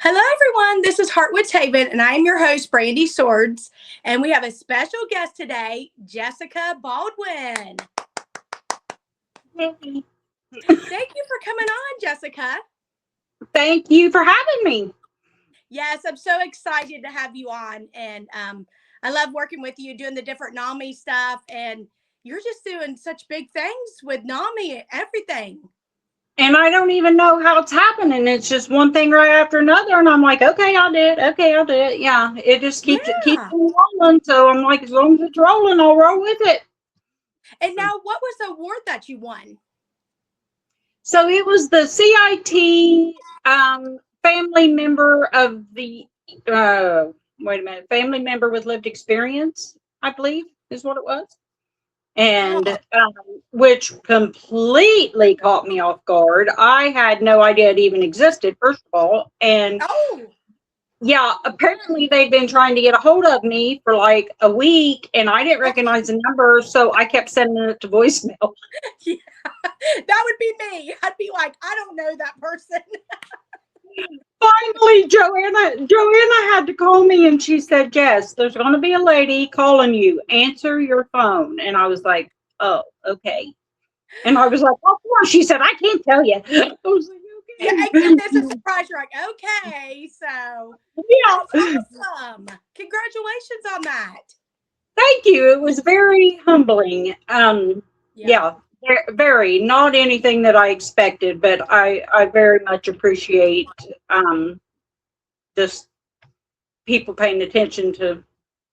Hello, everyone. This is Heartwoods Haven, and I am your host, Brandy Swords. And we have a special guest today, Jessica Baldwin. Hey. Thank you for coming on, Jessica. Thank you for having me. Yes, I'm so excited to have you on. And I love working with you, doing the different NAMI stuff. And you're just doing such big things with NAMI and everything. And I don't even know how it's happening. It's just one thing right after another. And I'm like, okay, I'll do it. Okay, I'll do it. Yeah, it just keeps rolling. So I'm like, as long as it's rolling, I'll roll with it. And now, what was the award that you won? So it was the CIT family member of the, family member with lived experience, I believe is what it was. And which completely caught me off guard. I had no idea it even existed, first of all. And yeah, apparently they'd been trying to get a hold of me for like a week, and I didn't recognize the number, so I kept sending it to voicemail. Yeah, that would be me. I'd be like, I don't know that person. Finally, Joanna had to call me, and she said, Jess, there's going to be a lady calling you. Answer your phone. And I was like, oh, okay. And I was like, of course. She said, I can't tell you. I was like, okay. Yeah, and this is a surprise. You're like, okay, so yeah. Awesome. Congratulations on that. Thank you. It was very humbling. Yeah. Very, not anything that I expected, but I very much appreciate just people paying attention to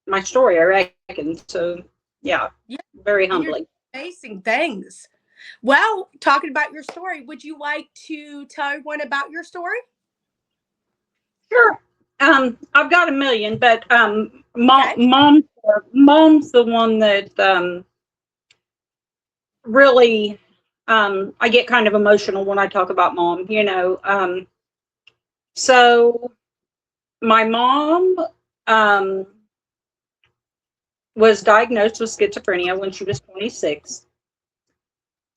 my story, I reckon. So yeah, very humbling. Amazing things. Well, talking about your story, would you like to tell everyone about your story? Sure. I've got a million, but mom's the one that really I get kind of emotional when I talk about mom, you know. So my mom was diagnosed with schizophrenia when she was 26.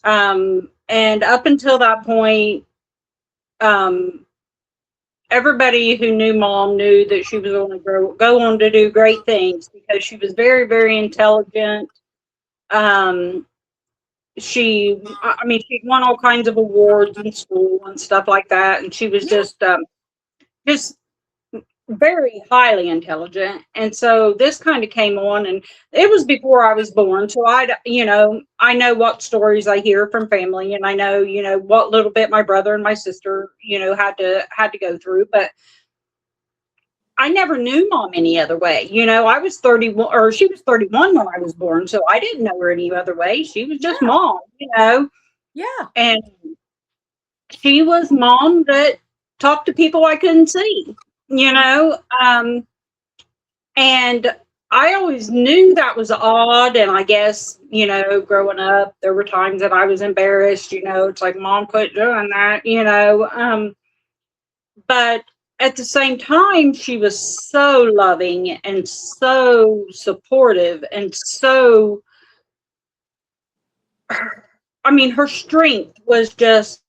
And up until that point, everybody who knew mom knew that she was going to go on to do great things because she was very, very intelligent. She won all kinds of awards in school and stuff like that. And she was just very highly intelligent. And so this kind of came on, and it was before I was born. So I know what stories I hear from family, and I know, what little bit my brother and my sister, had to go through, but I never knew mom any other way. I was 31, or she was 31 when I was born. So I didn't know her any other way. She was just mom, Yeah. And she was mom that talked to people I couldn't see, and I always knew that was odd. And I guess, growing up, there were times that I was embarrassed, it's like, mom quit doing that, but at the same time, she was so loving and so supportive and so, her strength was just,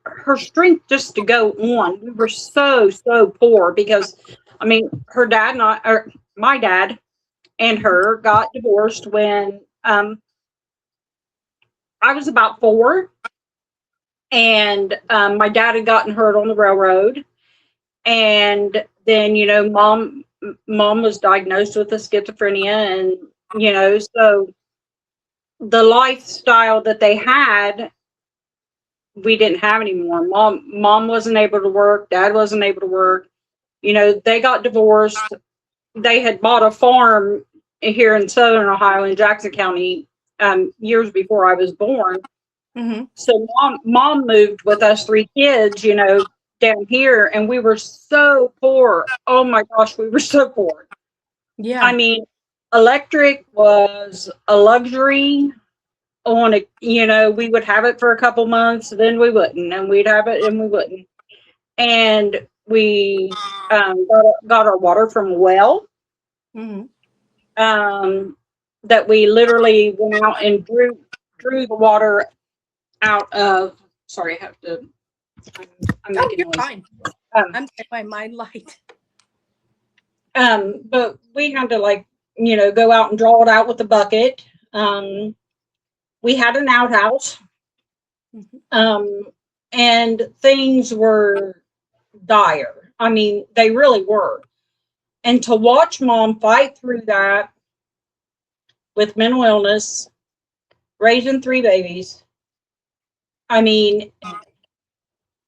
her strength just to go on. We were so poor because, her dad my dad and her got divorced when I was about 4. And my dad had gotten hurt on the railroad. And then, mom was diagnosed with a schizophrenia. And, so the lifestyle that they had, we didn't have anymore. Mom wasn't able to work. Dad wasn't able to work. They got divorced. They had bought a farm here in Southern Ohio in Jackson County years before I was born. Mm-hmm. So mom moved with us 3 kids, down here, and we were so poor. Oh my gosh, we were so poor. Yeah. Electric was a luxury we would have it for a couple months, then we wouldn't, and we'd have it and we wouldn't. And we got our water from a well. Mm-hmm. That we literally went out and drew the water out of. Sorry, I have to I'm Oh, making you're noise. fine. Um, I'm by my light. But we had to go out and draw it out with a bucket. We had an outhouse, and things were dire. I mean, they really were. And to watch mom fight through that with mental illness, raising 3 babies. I mean,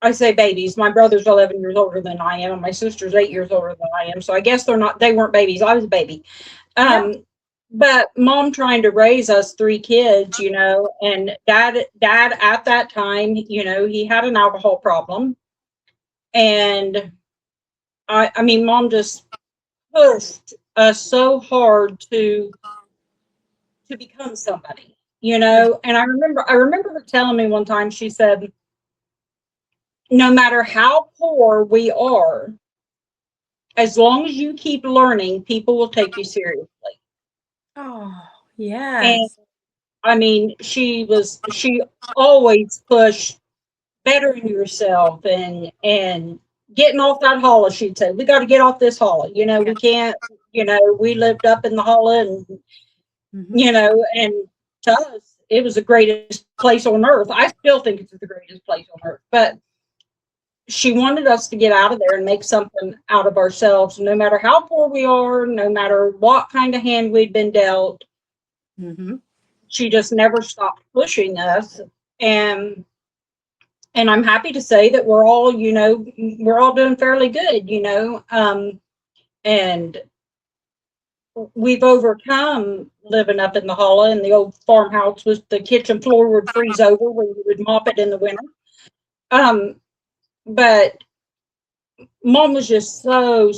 I say babies. My brother's 11 years older than I am, and my sister's 8 years older than I am. So I guess they weren't babies. I was a baby. But mom trying to raise us 3 kids, and dad at that time, he had an alcohol problem. And I mean, mom just pushed us so hard to become somebody, And I remember her telling me one time, she said, no matter how poor we are, as long as you keep learning, people will take you seriously. Oh, And yes. I mean, she always pushed bettering yourself and getting off that holler. She'd say, we got to get off this holler. We can't, we lived up in the holler and, and to us, it was the greatest place on earth. I still think it's the greatest place on earth, but she wanted us to get out of there and make something out of ourselves, no matter how poor we are, no matter what kind of hand we'd been dealt. She just never stopped pushing us. And I'm happy to say that we're all doing fairly good, and we've overcome living up in the hollow in the old farmhouse with the kitchen floor would freeze over when you would mop it in the winter. But mom was just so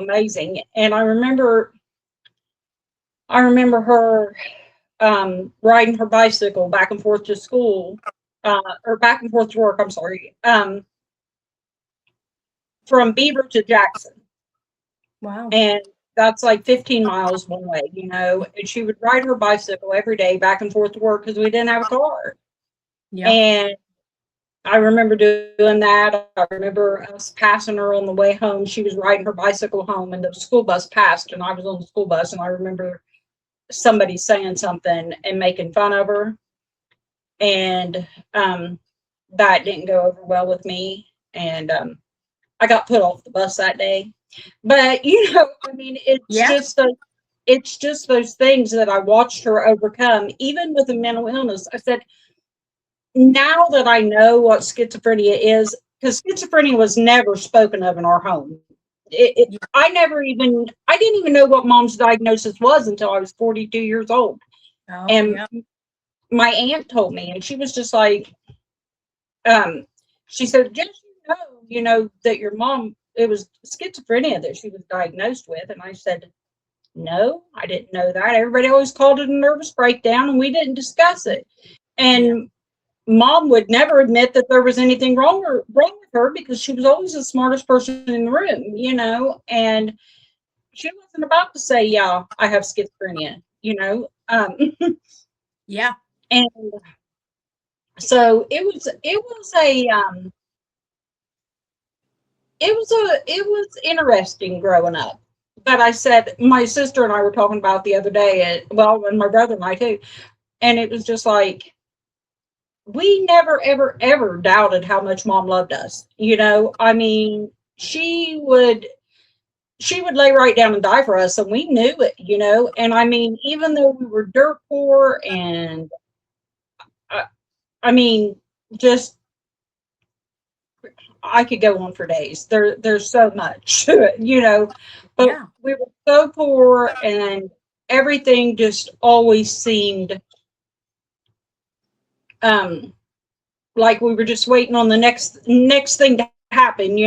amazing. And I remember her riding her bicycle back and forth to school, or back and forth to work, I'm sorry, from Beaver to Jackson. Wow. And that's like 15 miles one way, and she would ride her bicycle every day back and forth to work because we didn't have a car. And I remember doing that. I remember us passing her on the way home. She was riding her bicycle home, and the school bus passed, and I was on the school bus, and I remember somebody saying something and making fun of her. And that didn't go over well with me. And I got put off the bus that day. But, I mean, it's just those things that I watched her overcome, even with the mental illness. I said, now that I know what schizophrenia is, because schizophrenia was never spoken of in our home. I didn't even know what mom's diagnosis was until I was 42 years old. And my aunt told me, and she was just like, she said, just that your mom, it was schizophrenia that she was diagnosed with. And I said, no, I didn't know that. Everybody always called it a nervous breakdown, and we didn't discuss it. And mom would never admit that there was anything wrong with her because she was always the smartest person in the room, and she wasn't about to say, yeah, I have schizophrenia, Yeah. And so it was interesting growing up. But I said, my sister and I were talking about the other day, and my brother and I too, and it was just like, we never, ever, ever doubted how much mom loved us. I mean, she would lay right down and die for us, and we knew it, and I mean, even though we were dirt poor, and I mean, just, I could go on for days. There's so much to it, but we were so poor, and everything just always seemed like we were just waiting on the next thing to happen,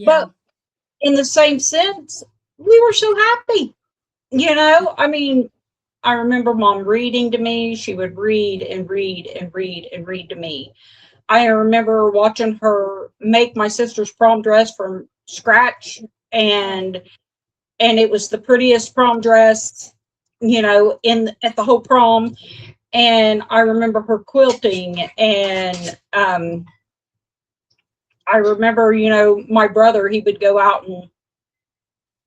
But in the same sense, we were so happy, I mean, I remember mom reading to me. She would read and read and read and read to me. I remember watching her make my sister's prom dress from scratch, and it was the prettiest prom dress, at the whole prom. And I remember her quilting and I remember, my brother, he would go out, and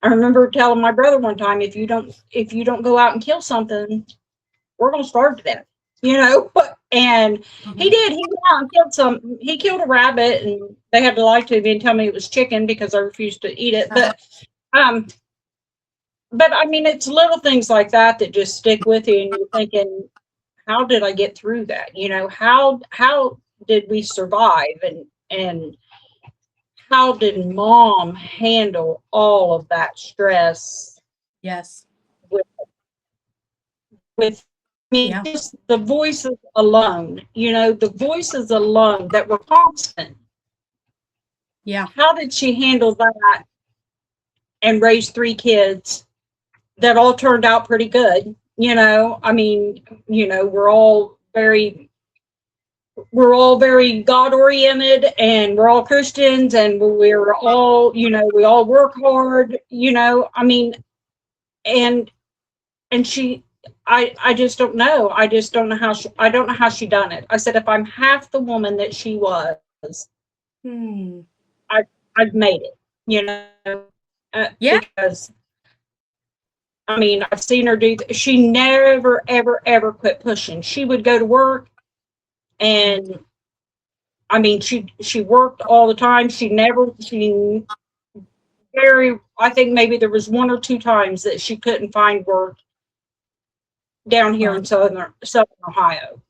I remember telling my brother one time, if you don't go out and kill something, we're going to starve to death, and he Mhm. did. He went out and he killed a rabbit, and they had to lie to me and tell me it was chicken because I refused to eat it. Uh-huh. Um, but I mean, it's little things like that that just stick with you, and you're thinking, how did I get through that? How did we survive, and how did mom handle all of that stress Yes. with with I mean, Yeah. just the voices alone, the voices alone that were constant. Yeah. How did she handle that and raise three kids that all turned out pretty good? I mean, we're all very God oriented, and we're all Christians, and we're all, we all work hard, I mean, and she, I just don't know. I just don't know I don't know how she done it. I said, if I'm half the woman that she was, Hmm. I, I've made it, Yeah. because I mean, I've seen her she never, ever, ever quit pushing. She would go to work, and I mean, she worked all the time. I think maybe there was one or two times that she couldn't find work down here Wow. in Southern Ohio.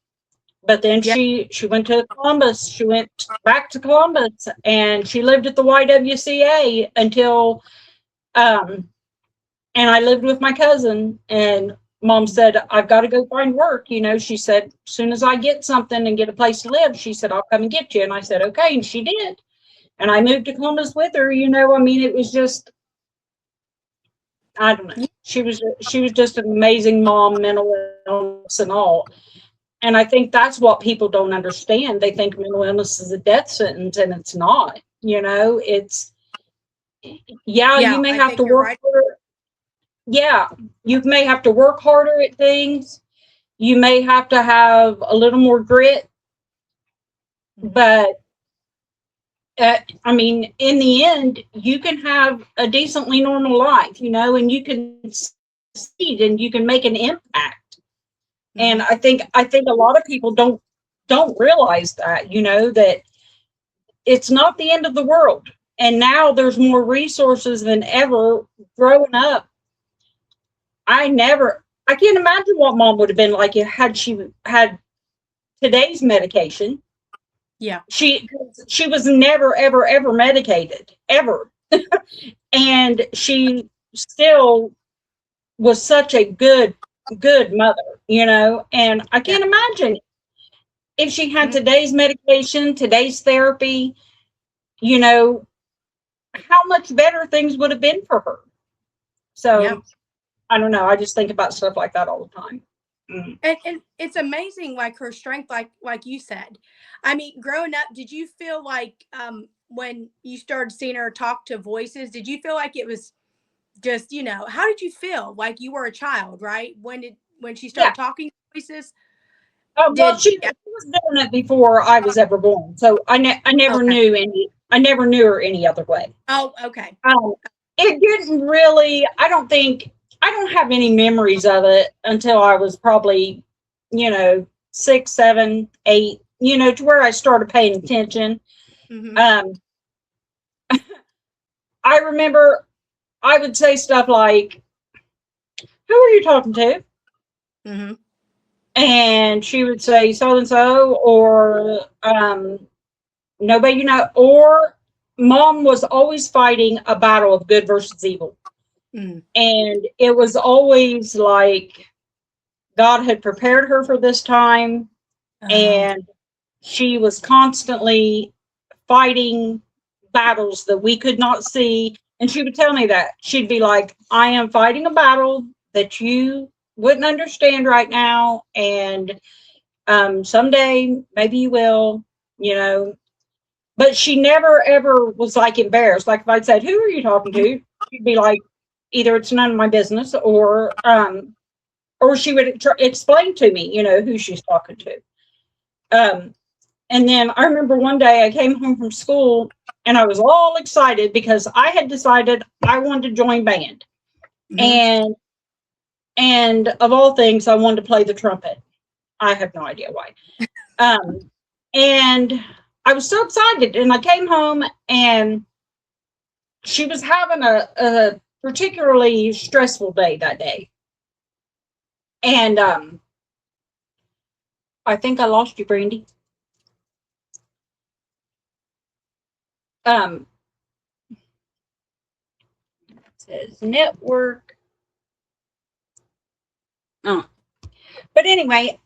But then Yeah. she went to Columbus. She went back to Columbus, and she lived at the YWCA until, and I lived with my cousin, and mom said, I've got to go find work. She said, as soon as I get something and get a place to live, she said, I'll come and get you. And I said, okay. And she did. And I moved to Columbus with her. I mean, it was just, I don't know. She was just an amazing mom, mental illness and all. And I think that's what people don't understand. They think mental illness is a death sentence, and it's not. It's, yeah, you Yeah. may I have think to you're work right. harder. Yeah, you may have to work harder at things. You may have to have a little more grit, Mhm. but I mean, in the end, you can have a decently normal life, and you can succeed, and you can make an impact. And Mhm. I think a lot of people don't realize that, that it's not the end of the world. And now there's more resources than ever. Growing up, I can't imagine what mom would have been like had she had today's medication. Yeah. She was never, ever, ever medicated, ever. And she still was such a good mother, and I Yeah. can't imagine if she had Mm. today's medication, today's therapy, you know, how much better things would have been for her. Yeah. So I don't know. I just think about stuff like that all the time. Mm. And it's amazing, like her strength, like you said. I mean, growing up, did you feel like when you started seeing her talk to voices, did you feel like it was just, how did you feel? Like you were a child, right? When she Yeah. started talking to voices? Well, Did she was doing it before I was ever born, so I never Okay. knew any. I never knew her any other way. Oh, okay. Um, it didn't really. I don't think. I don't have any memories of it until I was probably, 6, 7, 8. To where I started paying attention. Mm-hmm. Um, I remember I would say stuff like, "Who are you talking to?" Mm-hmm. And she would say so and so, or nobody, or mom was always fighting a battle of good versus evil. Mm. And it was always like God had prepared her for this time, Oh, and she was constantly fighting battles that we could not see. And she would tell me that. She'd be like, I am fighting a battle that you wouldn't understand right now. And someday, maybe you will, you know. But she never ever was like embarrassed. Like if I'd said, "Who are you talking to?" She'd be like, either it's none of my business, or she would explain to me, who she's talking to. Um, And then I remember one day I came home from school and I was all excited because I had decided I wanted to join band. Mhm. And of all things, I wanted to play the trumpet. I have no idea why. And I was so excited. And I came home and she was having a particularly stressful day that day. And I think I lost you, Brandy. Um, it says network. Oh. But anyway,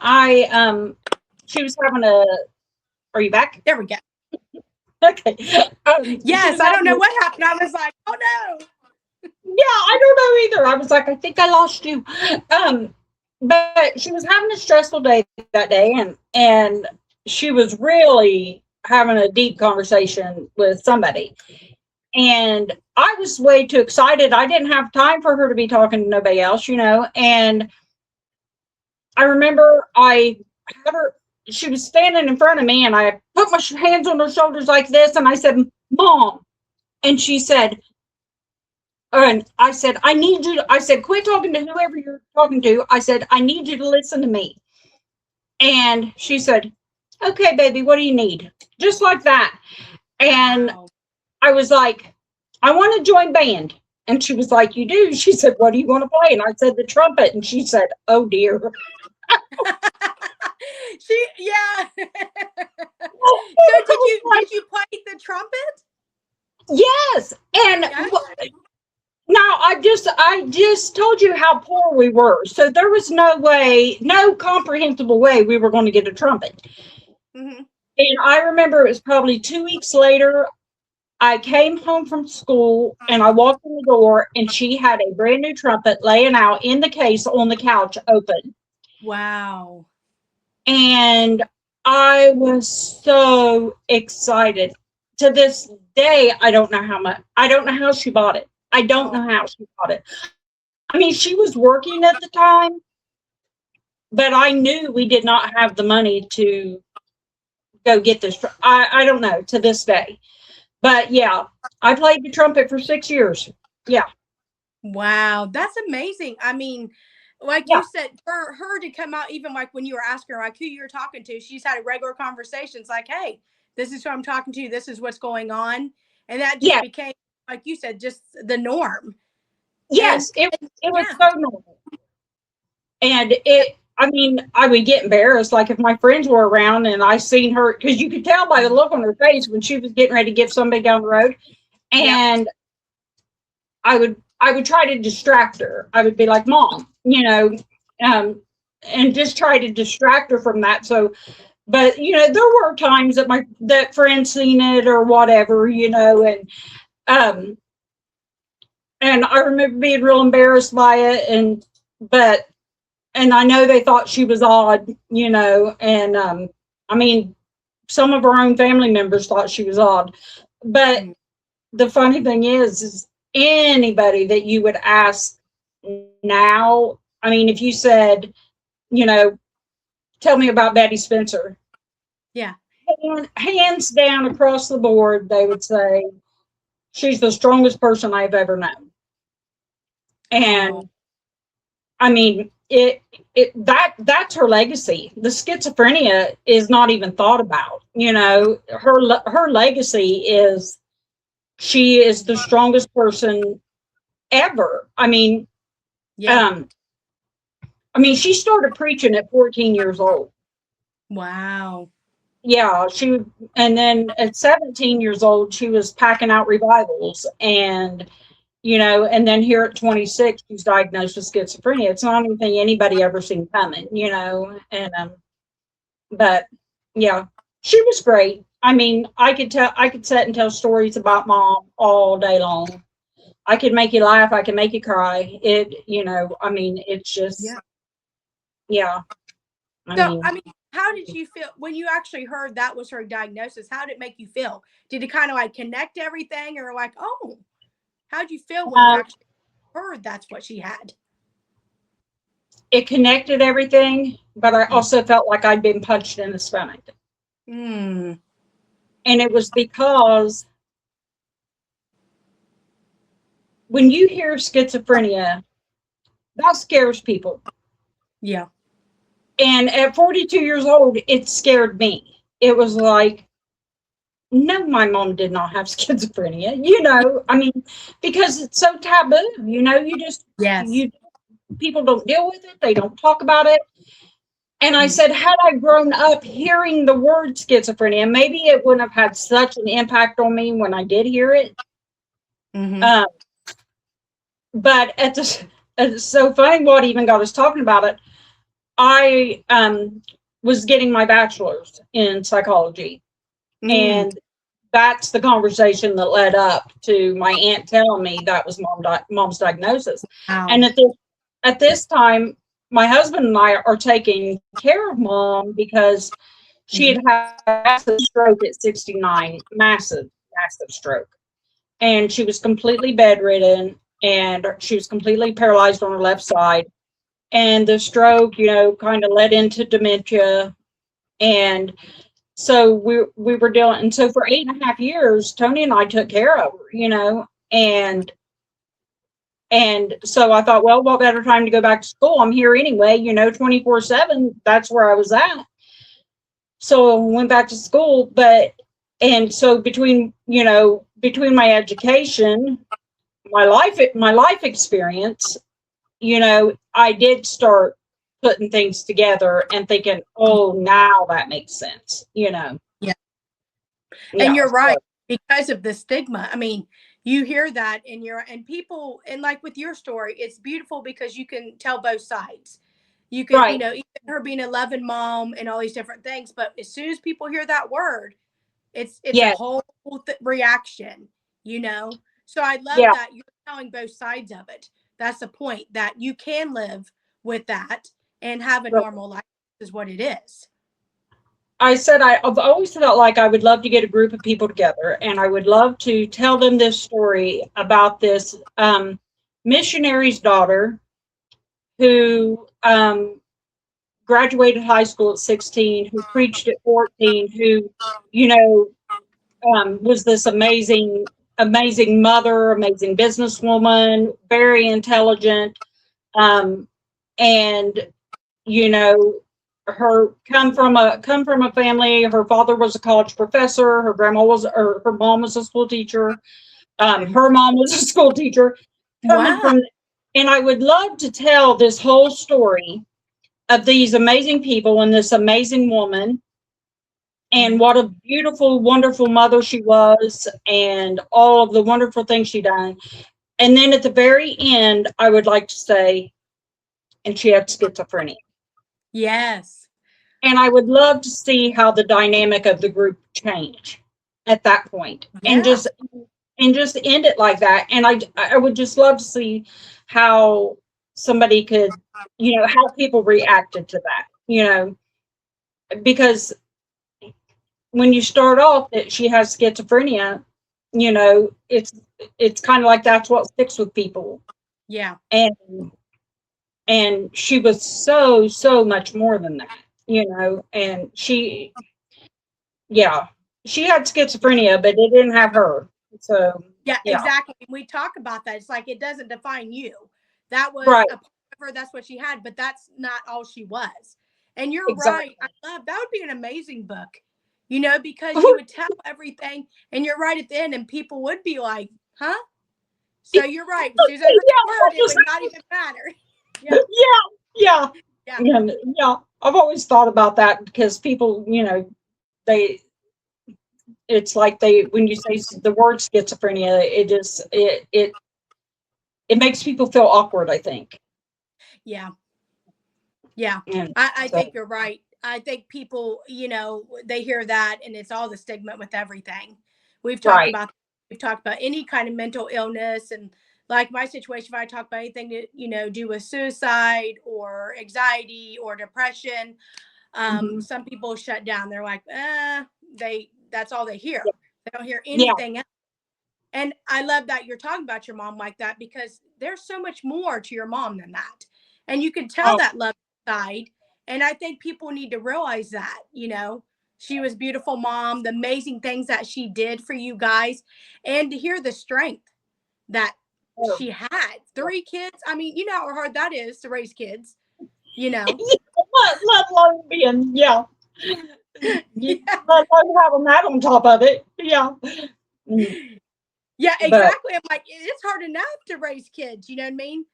she was having a. Are you back? There we go. Okay. She Yes, was I don't having. know what happened. I was like, oh no. Yeah, I don't know either. I was like, I think I lost you. But she was having a stressful day that day, and she was really having a deep conversation with somebody. And I was way too excited. I didn't have time for her to be talking to nobody else, And I remember I had her, she was standing in front of me, and I put my hands on her shoulders like this, and I said, Mom. And she said, and I said, I need you to, I said, quit talking to whoever you're talking to. I said, I need you to listen to me. And she said, okay, baby, what do you need? Just like that. And Wow. I was like, I want to join band. And she was like, you do? She said, what do you want to play? And I said, the trumpet. And she said, oh dear. Yeah. So did you play the trumpet? Yes. And Yeah. now I just told you how poor we were. So there was no way, no comprehensible way we were going to get a trumpet. Mm-hmm. And I remember it was probably 2 weeks later. I came home from school and I walked in the door and she had a brand new trumpet laying out in the case on the couch open. Wow. And I was so excited. To this day, I don't know how much, I don't know how she bought it. I don't Oh, know how she bought it. I mean, she was working at the time, but I knew we did not have the money to go get this. I don't know to this day. But yeah, I played the trumpet for 6 years. Yeah, wow. That's amazing. I mean, like yeah, you said, for her to come out, even like when you were asking her, like who you were talking to, she's had a regular conversations like, hey, this is who I'm talking to. This is what's going on. And that just yeah, became, like you said, just the norm. And, yes. and It was yeah, so normal. And I mean, I would get embarrassed. Like if my friends were around and I seen her, because you could tell by the look on her face when she was getting ready to get somebody down the road. yeah, And I would try to distract her. I would be like, Mom, um, and just try to distract her from that. So, but there were times that friends seen it or whatever, um, and I remember being real embarrassed by it, but and I know they thought she was odd, and I mean, some of her own family members thought she was odd, but mhm, the funny thing is anybody that you would ask now, I mean, if you said, you know, tell me about Betty Spencer, yeah. hands down across the board, they would say she's the strongest person I've ever known. Oh, And I mean, that's her legacy. The schizophrenia is not even thought about. Her legacy is she is the strongest person ever. yeah. Um, I mean, she started preaching at 14 years old. Wow. Yeah, and then at 17 years old, she was packing out revivals, and then here at 26, she's diagnosed with schizophrenia. It's not anything anybody ever seen coming, and but yeah, she was great. I mean, I could sit and tell stories about Mom all day long. I could make you laugh, I could make you cry. I mean, it's just, Yeah. yeah. I So, mean, I mean, how did you feel when you actually heard that was her diagnosis? How did it make you feel? Did it kind of like connect everything or like, oh, how did you feel when you um, actually heard that's what she had? it connected everything, but I Mm. also felt like I'd been punched in the stomach. Mm. And it was because when you hear schizophrenia, that scares people. Yeah. And at 42 years old, it scared me. It was like, no, my mom did not have schizophrenia. I mean, because it's so taboo. Yes. You people don't deal with it. They don't talk about it. And I Mm. said, had I grown up hearing the word schizophrenia, maybe it wouldn't have had such an impact on me when I did hear it. Mm-hmm. Um, but it's so funny what even got us talking about it. I was getting my bachelor's in psychology, Mm. and that's the conversation that led up to my aunt telling me that was mom's diagnosis. Wow. And at this time, my husband and I are taking care of mom because she Mm-hmm. had had a massive stroke at 69, massive stroke. And she was completely bedridden, and she was completely paralyzed on her left side. And the stroke, kind of led into dementia. And so we were dealing, and so for 8.5 years, Tony and I took care of her, and so I thought, well, what better time to go back to school? I'm here anyway, 24/7. That's where I was at. So I went back to school, and so between my education, my life experience, I did start putting things together and thinking, oh, now that makes sense. Yeah. And Yeah. you're right, So, because of the stigma. I mean, you hear that and people, and like with your story, it's beautiful because you can tell both sides. You can, right. even her being a loving mom and all these different things, but as soon as people hear that word, it's a Yeah. whole reaction, So I love Yeah. that you're telling both sides of it. That's the point, that you can live with that and have a normal life, is what it is. I said I've always felt like I would love to get a group of people together, and I would love to tell them this story about this missionary's daughter who graduated high school at 16, who preached at 14, who, you know, was this amazing mother, amazing businesswoman, very intelligent, and you know, her come from a family. Her father was a college professor. Her mom was a school teacher. Her mom was a school teacher. Coming Wow. from, and I would love to tell this whole story of these amazing people and this amazing woman, and what a beautiful, wonderful mother she was, and all of the wonderful things she done. And then at the very end, I would like to say, and she had schizophrenia. Yes. And I would love to see how the dynamic of the group change at that point, and Yeah. just end it like that. And I would just love to see how somebody could, how people reacted to that, because when you start off that she has schizophrenia, it's kind of like that's what sticks with people. Yeah. And she was so much more than that, and yeah, she had schizophrenia, but it didn't have her. So Yeah, yeah. exactly. We talk about that. It's like it doesn't define you. That was Right. a part of her, that's what she had, but that's not all she was. And you're right. I Exactly. love that. Would be an amazing book, because you would tell everything, and you're right at the end, and people would be like, huh? So you're right. As soon as I heard the word, it would not even matter. Yeah. Yeah, yeah, Yeah. yeah, yeah. I've always thought about that because people, they it's like they when you say the word schizophrenia, it makes people feel awkward, I think. Yeah. Yeah. And I so think you're right. I think people, they hear that and it's all the stigma with everything. We've talked right. about we've talked about any kind of mental illness, and like my situation, if I talk about anything to, do with suicide or anxiety or depression, Hmm. some people shut down. They're like, that's all they hear. They don't hear Yeah. anything else. And I love that you're talking about your mom like that, because there's so much more to your mom than that. And you can tell Oh, that love side. And I think people need to realize that, she was a beautiful mom, the amazing things that she did for you guys, and to hear the strength that Oh, she had. 3 kids. I mean, you know how hard that is to raise kids, you know? let alone being, yeah. Yeah. Let alone having that on top of it. Yeah. Mm, Yeah, but exactly. I'm like, it's hard enough to raise kids, you know what I mean?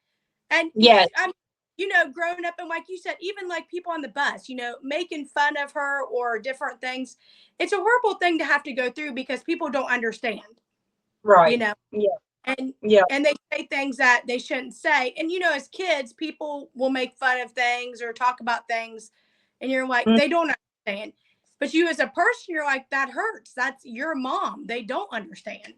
And yes, I'm, you know, growing up, and like you said, even like people on the bus, you know, making fun of her or different things. It's a horrible thing to have to go through because people don't understand, you right. know, Yeah. and Yeah. and they say things that they shouldn't say. And you know, as kids, people will make fun of things or talk about things, and you're like, Mm, they don't understand. But you as a person, you're like, that hurts. That's your mom. They don't understand.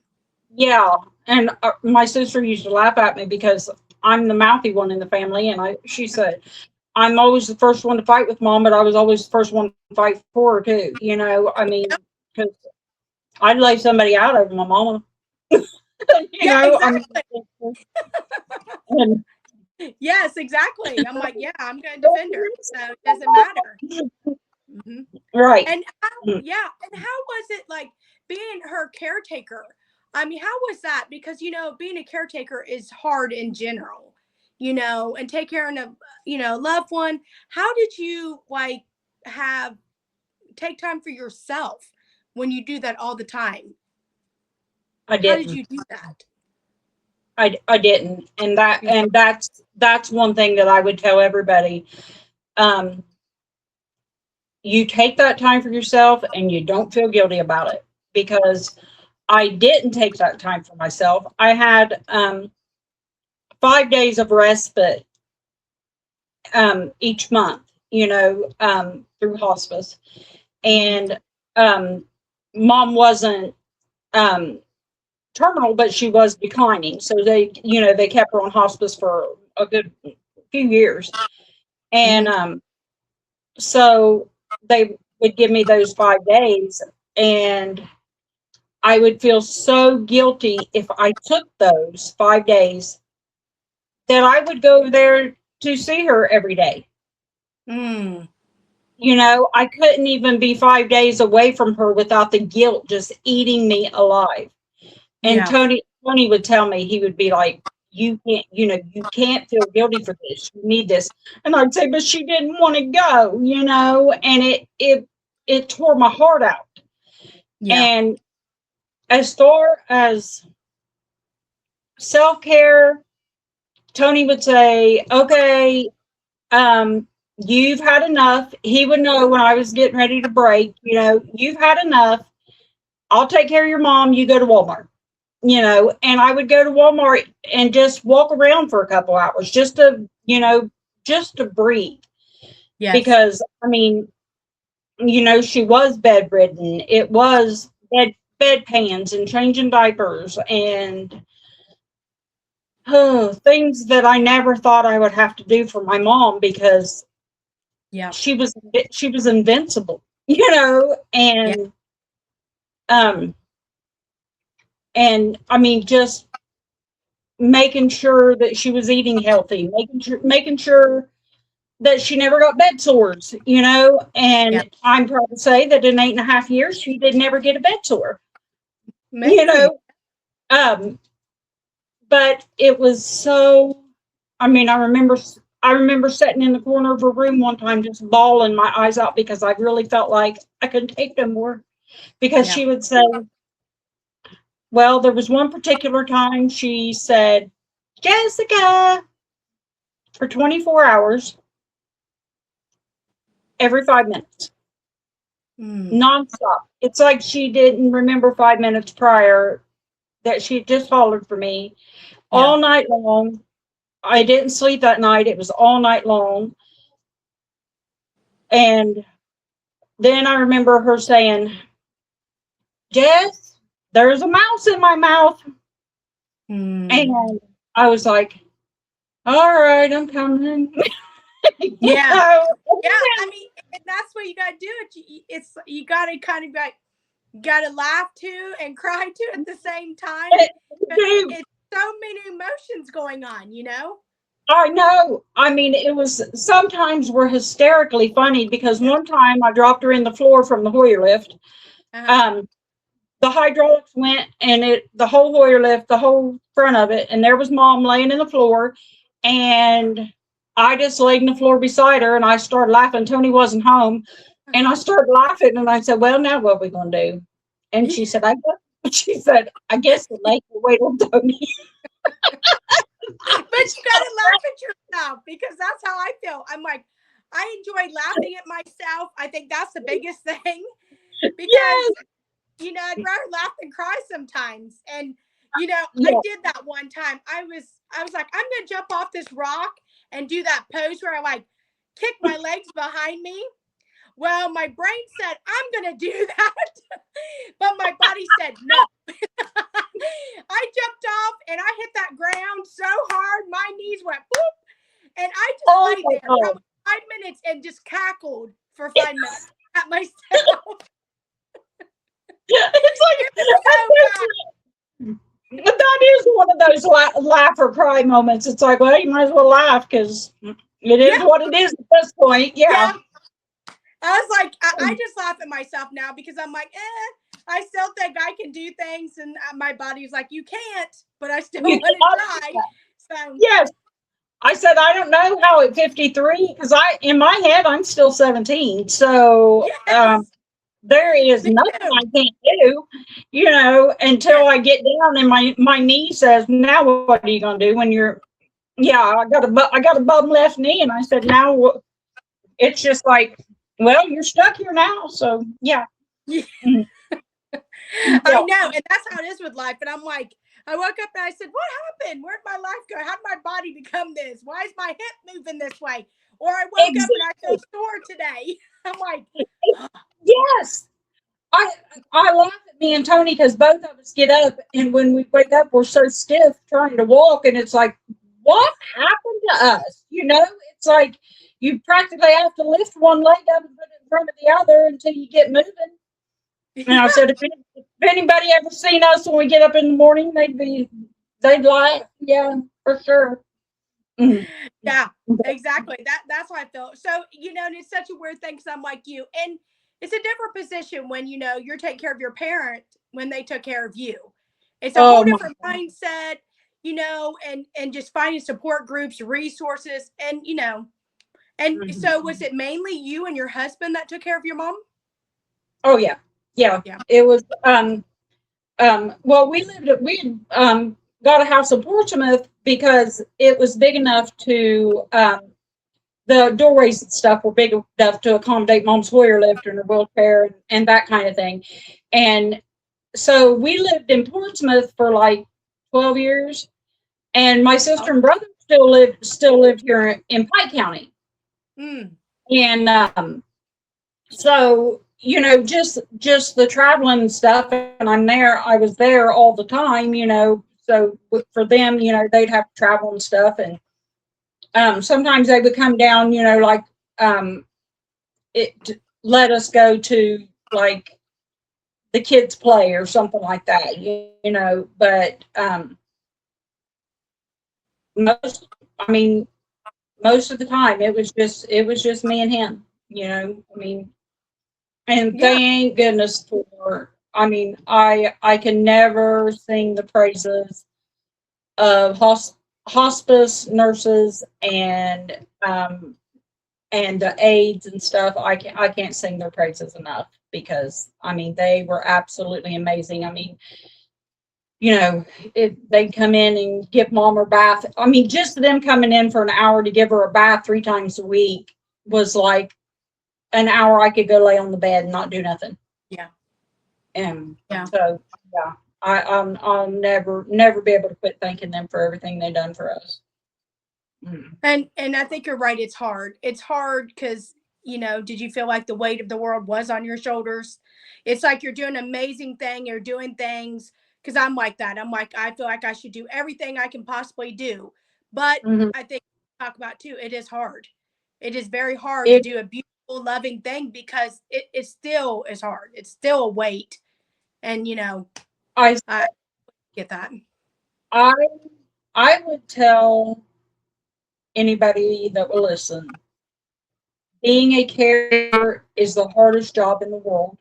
yeah. And my sister used to laugh at me because I'm the mouthy one in the family, and she said, I'm always the first one to fight with mom, but I was always the first one to fight for her too. You know, I mean, because I'd lay somebody out over my mama. You Yeah, know, I mean, exactly. and, Yes, exactly. I'm like, yeah, I'm going to defend her. So it doesn't matter. Hmm. right. And how, Mm, yeah. And how was it like being her caretaker? I mean, how was that? Because, you know, being a caretaker is hard in general, you know, and take care of a, you know, loved one. How did you like have take time for yourself when you do that all the time? I How did didn't. you do that? I didn't. And that's one thing that I would tell everybody. Um, you take that time for yourself and you don't feel guilty about it, because I didn't take that time for myself. I had 5 days of respite each month, you know, through hospice. Mm-hmm. And um, mom wasn't um, terminal, but she was declining. So they kept her on hospice for a good few years. And Mm-hmm. so they would give me those 5 days, and I would feel so guilty if I took those 5 days that I would go there to see her every day. Mm. You know, I couldn't even be 5 days away from her without the guilt just eating me alive. And Yeah. Tony would tell me, he would be like, you can't feel guilty for this. You need this. And I'd say, but she didn't want to go, and it tore my heart out. Yeah. And as far as self-care, Tony would say, okay, um, you've had enough. He would know when I was getting ready to break, you've had enough. I'll take care of your mom. You go to Walmart. And I would go to Walmart and just walk around for a couple hours just to breathe. Yes. Because, I mean, she was bedridden. It was bedpans and changing diapers and things that I never thought I would have to do for my mom, because Yeah. she was invincible, Yeah. um, and I mean, just making sure that she was eating healthy, making sure that she never got bed sores, Yeah. and I'm proud to say that in 8.5 years, she did never get a bed sore, you Amazing. know, um, but it was so, I mean, I remember sitting in the corner of her room one time just bawling my eyes out because I really felt like I couldn't take no more, because Yeah. she would say, well, there was one particular time she said, Jessica, for 24 hours, every 5 minutes, Mm. nonstop. It's like she didn't remember 5 minutes prior that she had just hollered for me Yeah. all night long. I didn't sleep that night. It was all night long. And then I remember her saying, Jess, there's a mouse in my mouth. Mm. And I was like, all right, I'm coming. you Yeah. know, Yeah. I mean, and that's what you gotta do. It's you gotta kind of like gotta laugh too and cry too at the same time. But dude, it's so many emotions going on, you know? I know. I mean, it was sometimes we're hysterically funny because one time I dropped her in the floor from the Hoyer lift. Uh-huh. Um, the hydraulics went and the whole Hoyer lift, the whole front of it, and there was mom laying in the floor, and I just laid in the floor beside her and I started laughing. Tony wasn't home, and I Uh-huh. started laughing and I said, "Well, now what are we gonna do?" And Yeah. she said, "I guess." She said, "I guess the lake will wait on Tony." But you gotta laugh at yourself because that's how I feel. I'm like, I enjoy laughing at myself. I think that's the biggest thing because Yes, I'd rather laugh than cry sometimes. And I yeah. did that one time. I was like, I'm gonna jump off this rock and do that pose where I like kick my legs behind me. Well, my brain said I'm gonna do that, but my body said no. I jumped off and I hit that ground so hard, my knees went boop, and I just Oh laid my there God. probably 5 minutes and just cackled for 5 minutes at myself. It's It like was so bad. that is one of those laugh or cry moments. It's like, well, you might as well laugh because it is Yeah, what it is at this point. Yeah. yeah. I was like, I just laugh at myself now because I'm like, I still think I can do things, and my body's like, you can't, but I still You want to cannot do try. that. So Yes. I said, I don't know how at 53, because in my head, I'm still 17. So yes, there is me nothing too. I can't do, until Yes. I get down and my knee says, now what are you going to do when you're, yeah, I got a bum left knee. And I said, now what? It's just like, well, you're stuck here now. So yeah. Mhm. I Yeah. know, and that's how it is with life. And I'm like, I woke up and I said, "What happened? Where'd my life go? How did my body become this? Why is my hip moving this way?" Or I woke up and I feel Exactly. sore today. I'm like, Yes. I I laugh at me and Tony because both of us get up, and when we wake up, we're so stiff trying to walk, and it's like, what happened to us? It's like you practically have to lift one leg up and put it in front of the other until you get moving. And I yeah, said, if anybody ever seen us when we get up in the morning, they'd laugh. Yeah, for sure. Mhm. yeah, exactly. That's how I feel. So and it's such a weird thing because I'm like you, and it's a different position when you're taking care of your parent when they took care of you. It's a whole Oh my different God. mindset, and just finding support groups, resources, and And Mhm. so was it mainly you and your husband that took care of your mom? Oh yeah, yeah. Yeah. It was. Well, we had, got a house in Portsmouth because it was big enough to, the doorways and stuff were big enough to accommodate mom's Hoyer lift and her wheelchair and that kind of thing. And so we lived in Portsmouth for like 12 years, and my Oh. sister and brother still live here in Pike County. Mm. And so just the traveling and stuff, and I was there all the time, so for them, they'd have to travel and stuff, and sometimes they would come down, like, um it let us go to, like, the kids play or something like that, but most I mean most of the time it was just me and him, I mean. And Yeah. thank goodness for, I mean, I can never sing the praises of hospice nurses and the aides and stuff. I can't sing their praises enough because I mean they were absolutely amazing. I mean, you know, they'd come in and give mom her bath. I mean, just them coming in for an hour to give her a bath 3 times a week was like an hour I could go lay on the bed and not do nothing. Yeah. And Yeah. so, yeah, I'll never be able to quit thanking them for everything they've done for us. Mm. And I think you're right. It's hard. It's hard because did you feel like the weight of the world was on your shoulders? It's like you're doing an amazing thing. You're doing things because I'm like that. I'm like I feel like I should do everything I can possibly do, but Mhm. I think talk about too. It is hard. It is very hard to It, do a beautiful, loving thing because it still is hard. It's still a weight, and I, I get that. I, I would tell anybody that will listen. Being a caregiver is the hardest job in the world.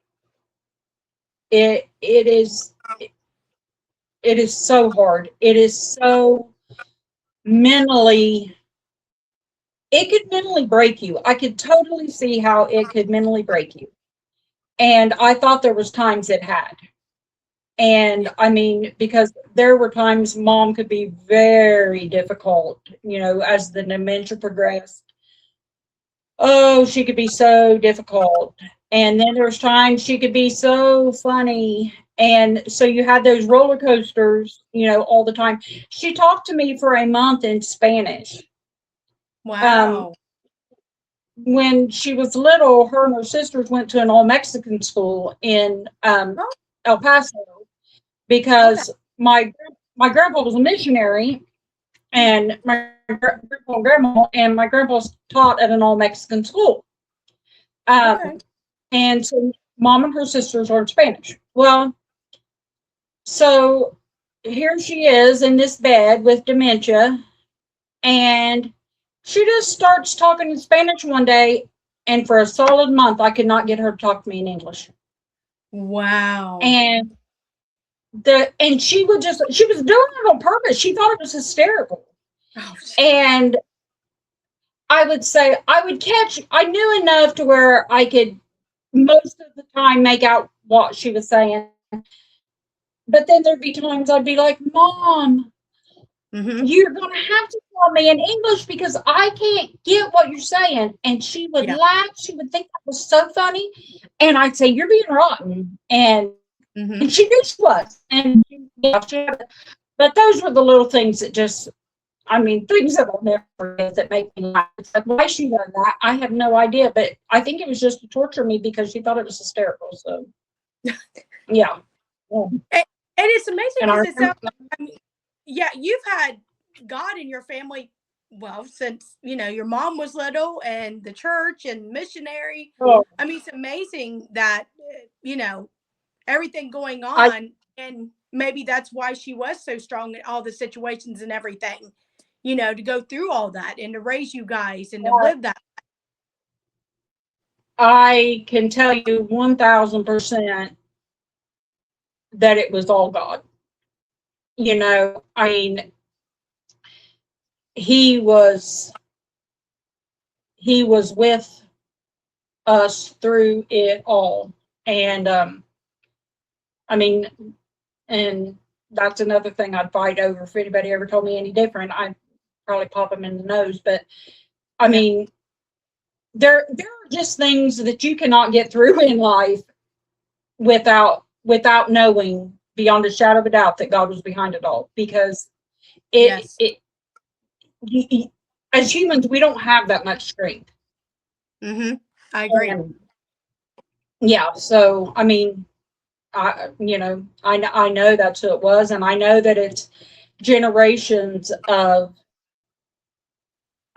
It is so hard. It is so mentally, it could mentally break you. I could totally see how it could mentally break you. And I thought there was times it had. And I mean, because there were times mom could be very difficult, as the dementia progressed. Oh, she could be so difficult. And then there's times she could be so funny. And so you had those roller coasters, all the time. She talked to me for a month in Spanish. Wow. When she was little, her and her sisters went to an all Mexican school in El Paso because my grandpa was a missionary, and my grandpa and grandma, and my grandpa's taught at an all Mexican school. And so mom and her sisters learned Spanish. Well, so here she is in this bed with dementia, and she just starts talking in Spanish one day, and for a solid month, I could not get her to talk to me in English. Wow. And she was doing it on purpose. She thought it was hysterical. Oh, and I would say I knew enough to where I could most of the time make out what she was saying. But then there'd be times I'd be like, Mom, you're going to have to tell me in English because I can't get what you're saying. And she would laugh. She would think that was so funny. And I'd say, you're being rotten. And she knew she was. And but those were the little things that just, things that I'll never forget that make me laugh. It's like, why she done that? I have no idea. But I think it was just to torture me because she thought it was hysterical. So, yeah. And it's amazing because it sounds like, you've had God in your family, well, since, your mom was little, and the church and missionary. Oh. It's amazing that, everything going on, and maybe that's why she was so strong in all the situations and everything, to go through all that and to raise you guys and to live that. I can tell you 1,000% that it was all God. He was with us through it all. And, and that's another thing I'd fight over. If anybody ever told me any different, I'd probably pop them in the nose. But, there are just things that you cannot get through in life without knowing beyond a shadow of a doubt that God was behind it all, because as humans, we don't have that much strength. I agree. So I know that's who it was, and I know that it's generations of.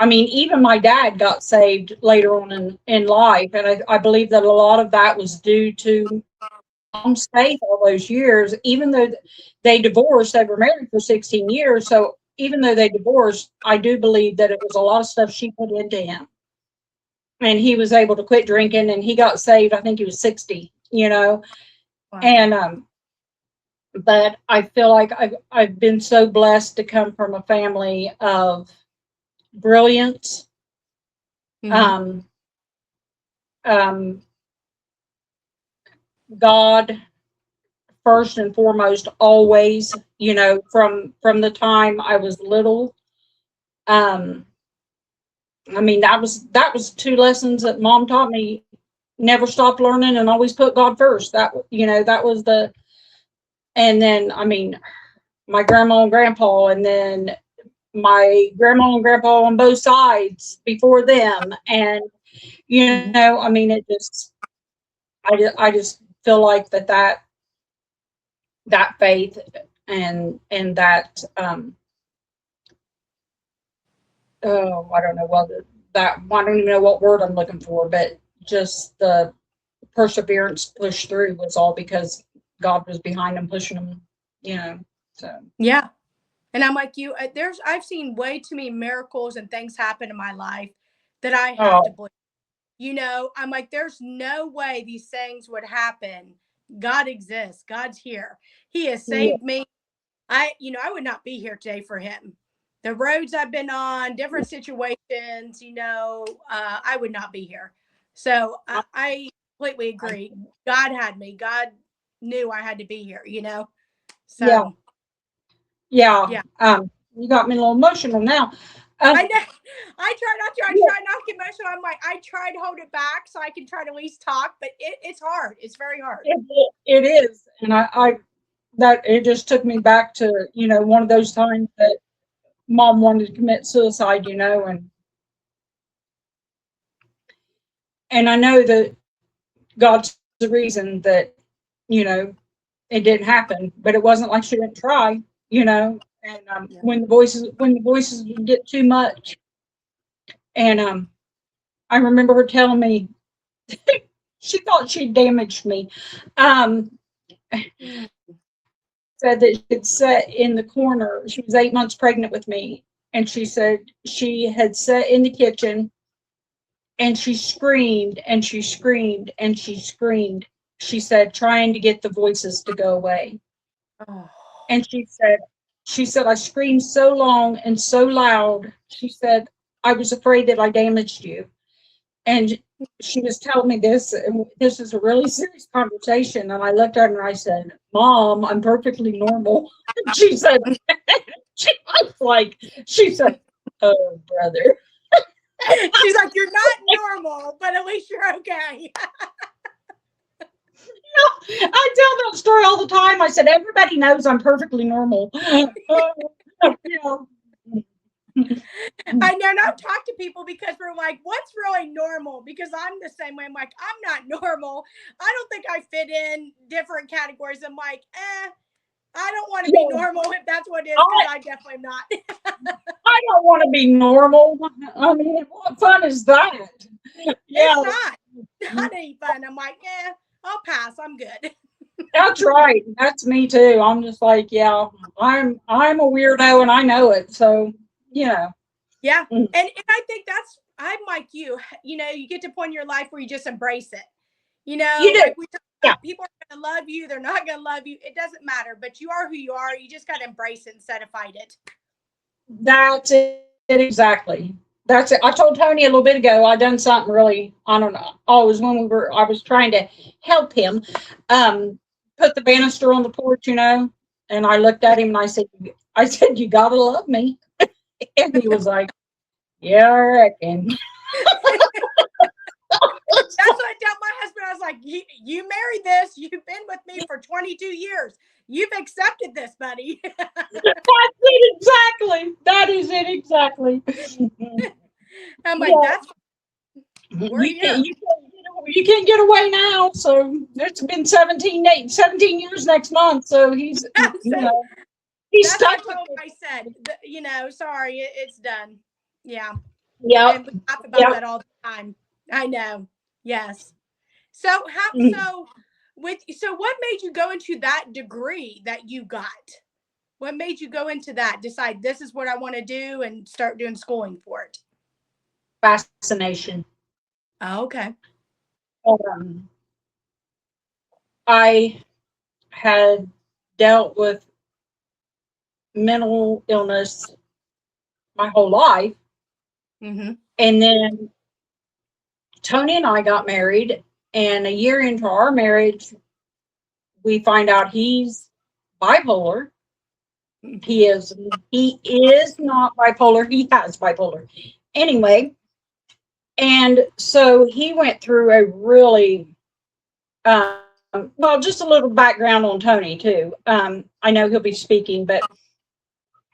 Even my dad got saved later on in life, and I believe that a lot of that was due to mom's faith all those years. Even though they divorced, they were married for 16 years. So even though they divorced, I do believe that it was a lot of stuff she put into him. And he was able to quit drinking, and he got saved. I think he was 60, Wow. And, but I feel like I've been so blessed to come from a family of brilliance. God first and foremost, always, from the time I was little. That was 2 lessons that Mom taught me. Never stop learning and always put God first. That was and then, my grandma and grandpa, and then my grandma and grandpa on both sides before them. And, it just, I just feel like that faith and that, I don't know what I don't even know what word I'm looking for, but just the perseverance to push through was all because God was behind them, pushing them, so. Yeah. And I'm like you. I've seen way too many miracles and things happen in my life that I have to Oh, believe. I'm like, there's no way these things would happen. God exists. God's here. He has yeah, saved me. I would not be here today for him. The roads I've been on, different situations, I would not be here. So I completely agree. God had me. God knew I had to be here. yeah, So yeah. yeah. You got me a little emotional now. I Um, know. I try not to. I yeah, try not to get emotional. I'm like, I try to hold it back so I can try to at least talk, but it's hard. It's very hard. it is, and I that it just took me back to one of those times that mom wanted to commit suicide, and I know that God's the reason that you know it didn't happen, but it wasn't like she didn't try, and Yeah. when the voices would get too much, and I remember her telling me she thought she damaged me. Um, Mm. said that she had sat in the corner. She was 8 months pregnant with me, and she said she had sat in the kitchen and she screamed and she screamed and she screamed. She said, trying to get the voices to go away. Oh. And she said, I screamed so long and so loud. She said, I was afraid that I damaged you. And she was telling me this, and this is a really serious conversation. And I looked at her and I said, Mom, I'm perfectly normal. She said, she was like, she said, oh, brother. She's like, you're not normal, but at least you're okay. I tell that story all the time. I said, everybody knows I'm perfectly normal. I know, and I've talked to people because we're like, what's really normal? Because I'm the same way. I'm like, I'm not normal. I don't think I fit in different categories. I'm like, I don't want to be Yeah, normal if that's what it is, because I, I definitely am not. I don't want to be normal. I mean, what fun is that? It's Yeah, not any fun. I'm like, I'll pass. I'm good. that's right. That's me too. I'm just like, yeah, I'm a weirdo and I know it. So, you know. Yeah. Mm. And I think I'm like you. You get to a point in your life where you just embrace it. You do. Like we talk Yeah. about, people are going to love you. They're not going to love you. It doesn't matter, but you are who you are. You just got to embrace it instead of fight it. That's it exactly. That's it. I told Tony a little bit ago I done something really, I don't know. Oh, it was when I was trying to help him um put the banister on the porch, and I looked at him and I said, you gotta love me. And he was like, yeah, I reckon. That's what I tell my husband. I was like, you married this. You've been with me for 22 years. You've accepted this, buddy. That's it exactly. That is it exactly. I'm like, Yeah. we're You can't, here. you can't, you can't get away now. So it's been 17 years next month. So So he's that's what I stuck with told him. I said, sorry, it's done. Yeah. it. Yep. And we laugh about Yep. that all the time. I know. Yes. So Mm. what made you go into that degree that you got? What made you go into that? Decide this is what I want to do and start doing schooling for it. Fascination. Oh, okay. Um, I had dealt with mental illness my whole life. Mm-hmm. And then Tony and I got married. And a year into our marriage, we find out he's bipolar. He is not bipolar. He has bipolar. Anyway, and so he went through a really well, just a little background on Tony too. I know he'll be speaking, but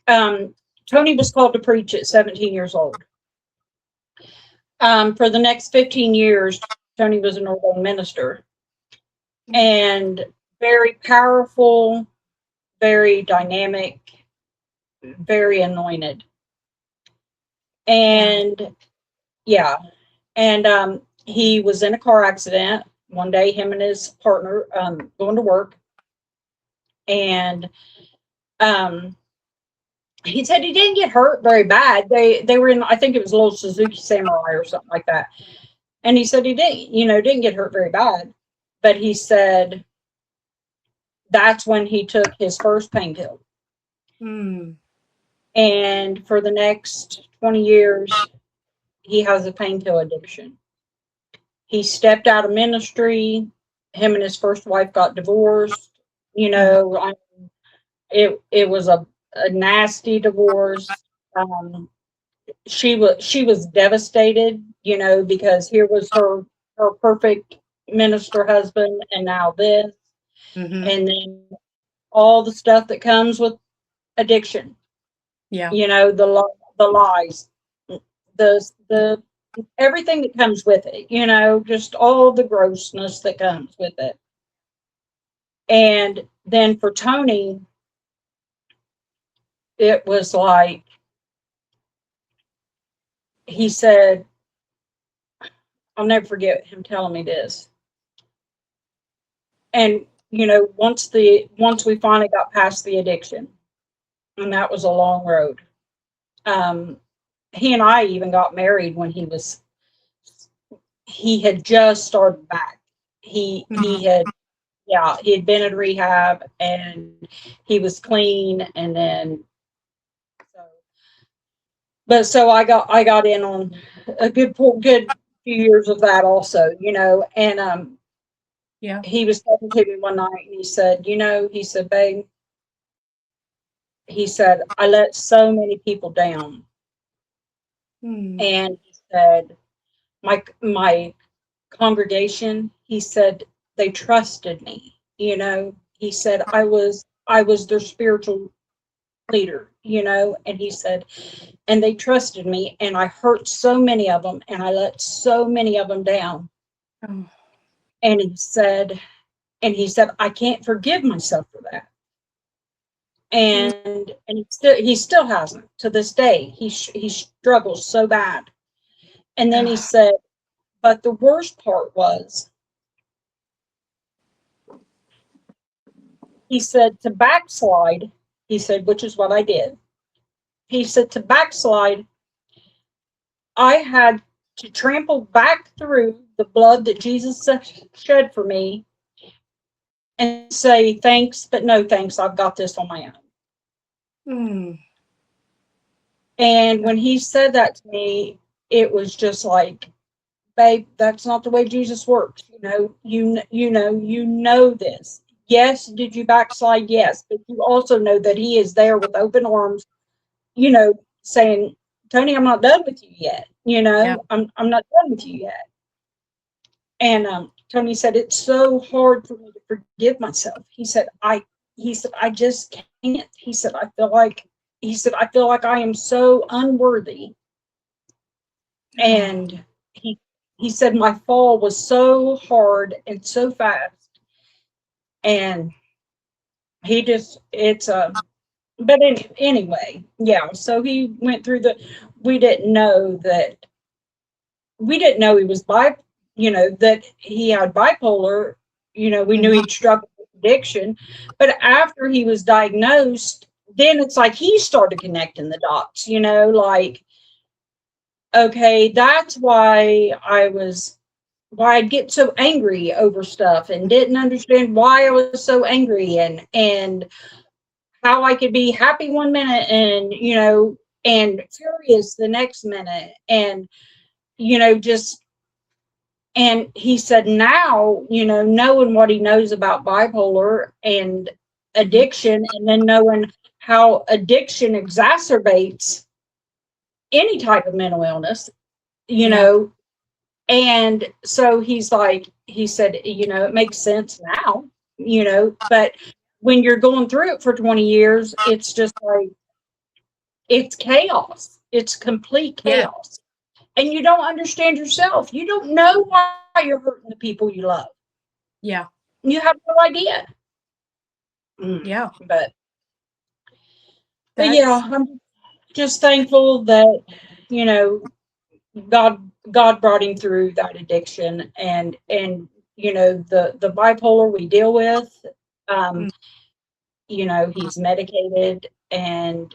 um, Tony was called to preach at 17 years old. For the next 15 years, Tony was an ordained minister and very powerful, very dynamic, very anointed. Wow. And yeah, and he was in a car accident one day, him and his partner going to work. And um, he said he didn't get hurt very bad. They were in, I think it was a little Suzuki Samurai or something like that. And he said he didn't get hurt very bad. But he said that's when he took his first pain pill. Mm. And for the next 20 years, he has a pain pill addiction. He stepped out of ministry. Him and his first wife got divorced. You know, it was a nasty divorce. She was devastated, you know, because here was her perfect minister husband, and now this, Mm-hmm. and then all the stuff that comes with addiction. Yeah. You know, the lies, the everything that comes with it. You know, just all the grossness that comes with it. And then for Tony, it was like he said, I'll never forget him telling me this. And you know, once we finally got past the addiction, and that was a long road. He and I even got married when he had just started back. He had he had been in rehab and he was clean, and then so I got in on a good few years of that also, you know, and he was talking to me one night and he said, you know, he said, babe, he said, I let so many people down. And he said, my congregation, he said, they trusted me, you know. He said, I was their spiritual leader, you know. And he said, and they trusted me, and I hurt so many of them, and I let so many of them down. Oh. And he said, I can't forgive myself for that. And he still hasn't to this day. He struggles so bad. And then he said, but the worst part was, he said, to backslide, he said, which is what I did. He said, to backslide, I had to trample back through the blood that Jesus shed for me and say, thanks, but no thanks. I've got this on my own. And when he said that to me, it was just like, babe, that's not the way Jesus works. You know this. Yes, did you backslide? Yes, but you also know that he is there with open arms, you know, saying, Tony, I'm not done with you yet. You know, I'm not done with you yet. And Tony said, it's so hard for me to forgive myself. He said, I just can't. He said, I feel like I am so unworthy. And he said, my fall was so hard and so fast. And but anyway, yeah. So he went through we didn't know he was that he had bipolar. You know, we knew he'd struggled with addiction, but after he was diagnosed, then it's like he started connecting the dots, you know, like, okay, that's why I'd get so angry over stuff and didn't understand why I was so angry, and how I could be happy one minute and, you know, and furious the next minute. And, you know, and he said now, you know, knowing what he knows about bipolar and addiction, and then knowing how addiction exacerbates any type of mental illness, you know, and so he said, you know, it makes sense now, you know, but when you're going through it for 20 years, it's just like, it's chaos. It's complete chaos. And you don't understand yourself. You don't know why you're hurting the people you love. Yeah. You have no idea. Yeah. But yeah, I'm just thankful that, you know, God brought him through that addiction, and you know, the bipolar we deal with, you know, he's medicated, and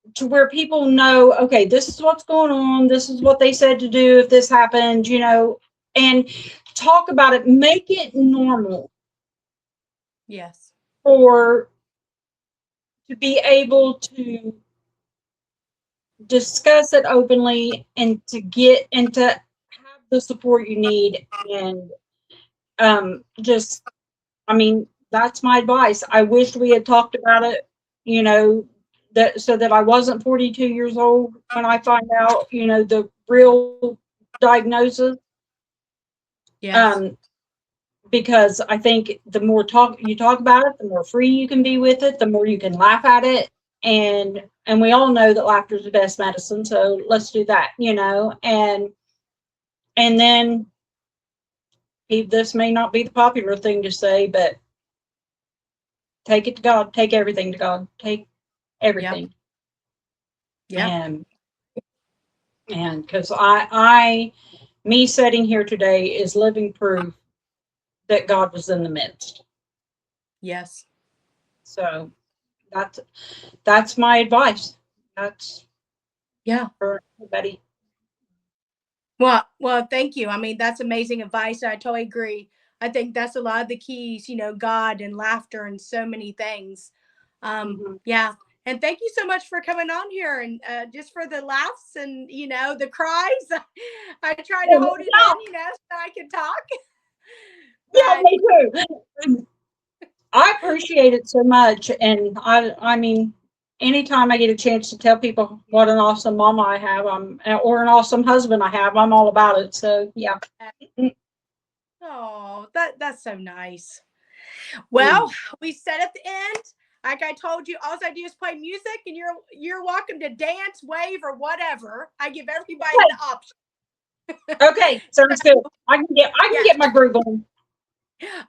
to where people know, okay, this is what's going on. This is what they said to do if this happened, and talk about it, make it normal Yes. for to be able to discuss it openly and to have the support you need. And just, I mean, that's my advice. I wish we had talked about it, that so that I wasn't 42 years old when I find out, the real diagnosis. Yes. Because I think the more you talk about it, the more free you can be with it, the more you can laugh at it. And we all know that laughter is the best medicine. So let's do that, and then this may not be the popular thing to say, but take it to God, take everything to God, take everything. Yeah. And because me sitting here today is living proof that God was in the midst. Yes. So that's my advice. That's for everybody. Well, thank you. I mean, that's amazing advice. I totally agree. I think that's a lot of the keys, God and laughter and so many things. Yeah. And thank you so much for coming on here and just for the laughs and, the cries. I tried to hold it in, so I could talk. Yeah, me too. I appreciate it so much. And I mean, anytime I get a chance to tell people what an awesome mama I have, or an awesome husband I have, I'm all about it. So yeah. Oh, that's so nice. Well, we said at the end, like I told you, all I do is play music, and you're welcome to dance, wave, or whatever. I give everybody the option. Okay, sounds good. I can get my groove on.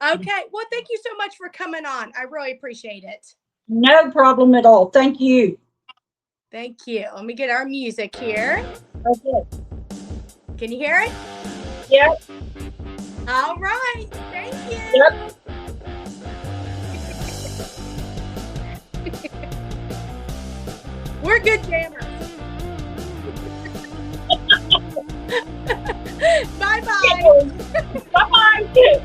Okay. Well, thank you so much for coming on. I really appreciate it. No problem at all. Thank you. Thank you. Let me get our music here. Okay. Can you hear it? Yep. All right. Thank you. Yep. We're good jammers. Bye-bye. Bye-bye.